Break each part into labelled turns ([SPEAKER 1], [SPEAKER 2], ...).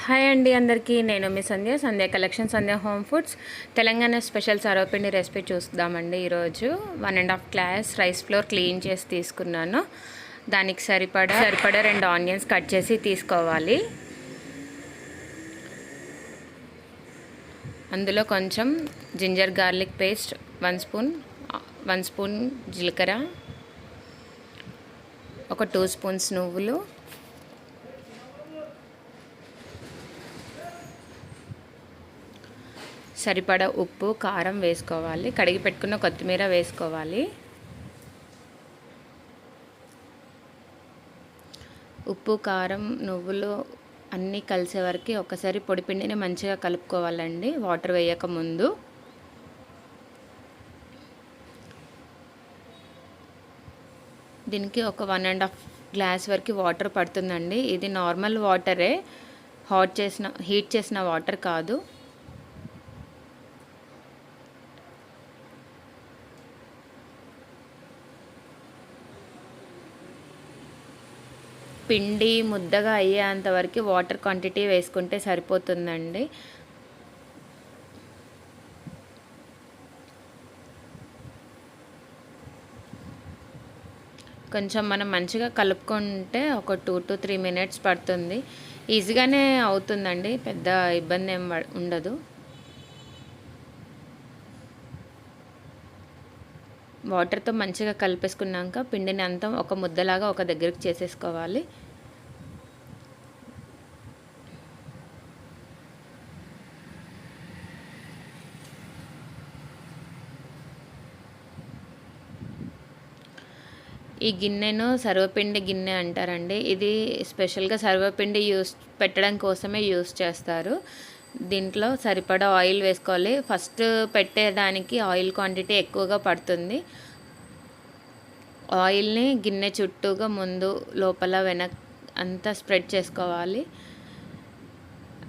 [SPEAKER 1] Hi అండి అందరికీ. నేను మీ సంధ్య కలెక్షన్, సంధ్య హోమ్ ఫుడ్స్. తెలంగాణ స్పెషల్ సర్వపిండి రెసిపీ చూద్దామండి. ఈరోజు 1.5 గ్లాస్ రైస్ ఫ్లోర్ క్లీన్ చేసి తీసుకున్నాను. దానికి సరిపడా 2 ఆనియన్స్ కట్ చేసి తీసుకోవాలి. అందులో కొంచెం జింజర్ గార్లిక్ పేస్ట్ 1 స్పూన్ జీలకర్ర, ఒక 2 స్పూన్స్ నువ్వులు, సరిపడా ఉప్పు, కారం వేసుకోవాలి. కడిగి పెట్టుకున్న కొత్తిమీర వేసుకోవాలి. ఉప్పు, కారం, నువ్వులు అన్నీ కలిసే వరకు ఒకసారి పొడిపిండిని మంచిగా కలుపుకోవాలండి, వాటర్ వేయక ముందు. దీనికి ఒక 1.5 గ్లాస్ వరకు వాటర్ పడుతుందండి. ఇది నార్మల్ వాటరే, హీట్ చేసిన వాటర్ కాదు. పిండి ముద్దగా అయ్యేంత వరకు వాటర్ క్వాంటిటీ వేసుకుంటే సరిపోతుందండి. కొంచెం మనం మంచిగా కలుపుకుంటే ఒక 2 to 3 minutes పడుతుంది. ఈజీగానే అవుతుందండి, పెద్ద ఇబ్బంది ఏం ఉండదు. వాటర్తో మంచిగా కలిపేసుకున్నాక పిండిని అంతా ఒక ముద్దలాగా ఒక దగ్గరికి చేసేసుకోవాలి. ఈ గిన్నెను సర్వపిండి గిన్నె అంటారండి. ఇది స్పెషల్గా సర్వపిండి పెట్టడం కోసమే యూస్ చేస్తారు. దీంట్లో సరిపడా ఆయిల్ వేసుకోవాలి. ఫస్ట్ పెట్టేదానికి ఆయిల్ క్వాంటిటీ ఎక్కువగా పడుతుంది. ఆయిల్ని గిన్నె చుట్టూగా ముందు, లోపల, వెనక్ అంతా స్ప్రెడ్ చేసుకోవాలి.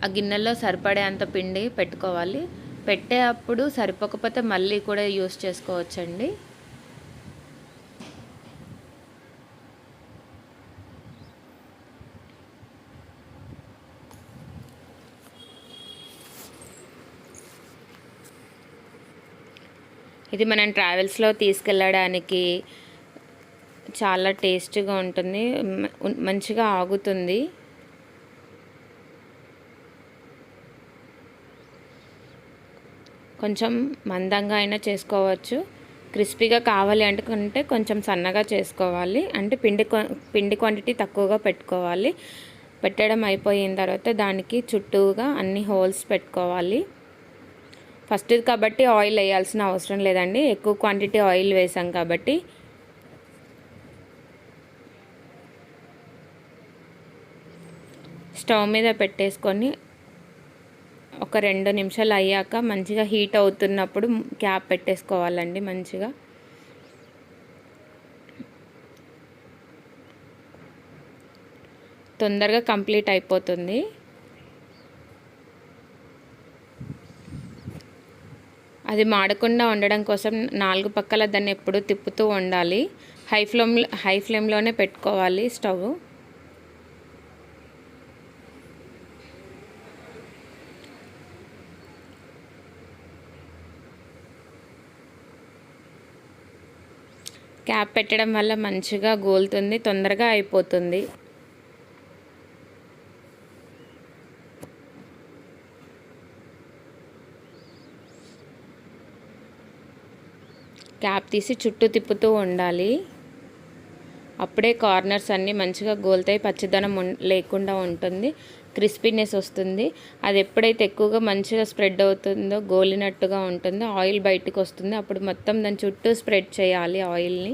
[SPEAKER 1] ఆ గిన్నెలో సరిపడేంత పిండి పెట్టుకోవాలి. పెట్టేటప్పుడు సరిపోకపోతే మళ్ళీ కూడా యూస్ చేసుకోవచ్చండి. ఇది మనం ట్రావెల్స్లో తీసుకెళ్ళడానికి చాలా టేస్టీగా ఉంటుంది, మంచిగా ఆగుతుంది. కొంచెం మందంగా అయినా చేసుకోవచ్చు. క్రిస్పీగా కావాలి అంటే కొంచెం సన్నగా చేసుకోవాలి. అంటే పిండి క్వాంటిటీ తక్కువగా పెట్టుకోవాలి. పెట్టడం అయిపోయిన తర్వాత దానికి చుట్టూగా అన్ని హోల్స్ పెట్టుకోవాలి. ఫస్ట్ కాబట్టి ఆయిల్ వేయాల్సిన అవసరం లేదండి, ఎక్కువ క్వాంటిటీ ఆయిల్ వేసాం కాబట్టి. స్టవ్ మీద పెట్టేసుకొని ఒక 2 నిమిషాలు అయ్యాక మంచిగా హీట్ అవుతున్నప్పుడు క్యాప్ పెట్టేసుకోవాలండి. మంచిగా తొందరగా కంప్లీట్ అయిపోతుంది. అది మాడకుండా ఉండడం కోసం 4 పక్కల దాన్ని ఎప్పుడు తిప్పుతూ ఉండాలి. హై ఫ్లేమ్లోనే పెట్టుకోవాలి స్టవ్. క్యాప్ పెట్టడం వల్ల మంచిగా గోలుతుంది, తొందరగా అయిపోతుంది. క్యాప్ తీసి చుట్టూ తిప్పుతూ ఉండాలి. అప్పుడే కార్నర్స్ అన్నీ మంచిగా గోలుతాయి, పచ్చిదనం లేకుండా ఉంటుంది, క్రిస్పీనెస్ వస్తుంది. అది ఎప్పుడైతే ఎక్కువగా మంచిగా స్ప్రెడ్ అవుతుందో, గోలినట్టుగా ఉంటుందో, ఆయిల్ బయటకు వస్తుంది. అప్పుడు మొత్తం దాని చుట్టూ స్ప్రెడ్ చేయాలి ఆయిల్ని.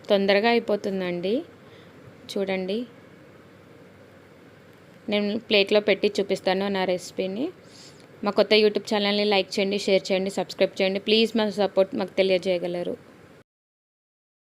[SPEAKER 1] తొందరగా అయిపోతుందండి. చూడండి, నేను ప్లేట్లో పెట్టి చూపిస్తాను నా రెసిపీని. మా కొత్త యూట్యూబ్ ఛానల్ని లైక్ చేయండి, షేర్ చేయండి, సబ్స్క్రైబ్ చేయండి. ప్లీజ్ మా సపోర్ట్ మాకు తెలియజేయగలరు.